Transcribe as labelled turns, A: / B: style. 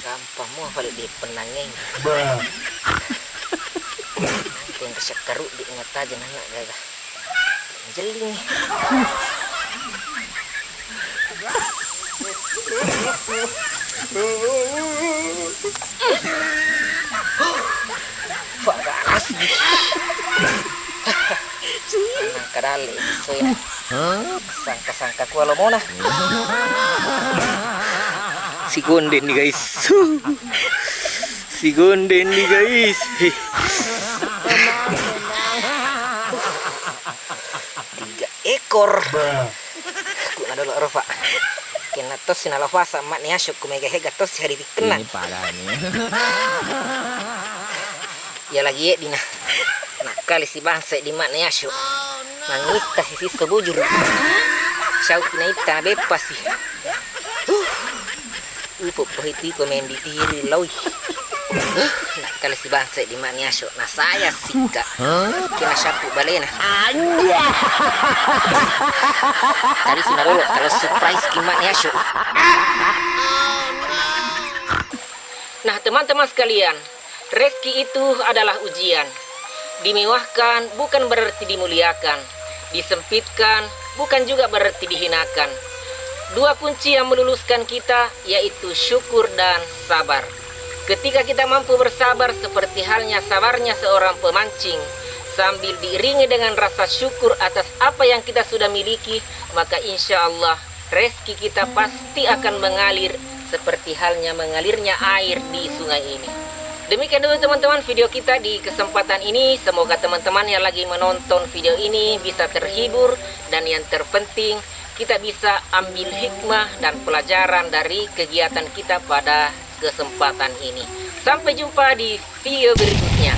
A: Gampang mau balik di penangeng. Yang kesekaruk di ingat aja nanya gagah. Jeling. Wah, ganas. Nang kadali so ya. Sangka-sangka ku alo mona. Si Gonden nih guys. Si Gonden nih guys. 3 ekor. Ku na dulu Rofa. Kena tos sinalafasa mak ni asyuk ku mega hega tos hari dikena.
B: Ini parah nih.
A: Ya lagi ya dina. Nakali si bangsa di mak ni asyuk. Mangita si siso bujur. Syau kina ita bepas sih. Pohiti ko main di diri lawi. Nakali si bangsa di mak ni asyuk. Nah saya sika. Kena syapu balena. Tadi sudah dulu kalau surprise kimak ni asyuk. Nah teman-teman sekalian, rezeki itu adalah ujian. Dimewahkan bukan berarti dimuliakan, disempitkan bukan juga berarti dihinakan. 2 kunci yang meluluskan kita yaitu syukur dan sabar. Ketika kita mampu bersabar seperti halnya sabarnya seorang pemancing, sambil diiringi dengan rasa syukur atas apa yang kita sudah miliki, maka insya Allah rezeki kita pasti akan mengalir seperti halnya mengalirnya air di sungai ini. Demikian dulu teman-teman video kita di kesempatan ini. Semoga teman-teman yang lagi menonton video ini bisa terhibur, dan yang terpenting kita bisa ambil hikmah dan pelajaran dari kegiatan kita pada kesempatan ini. Sampai jumpa di video berikutnya.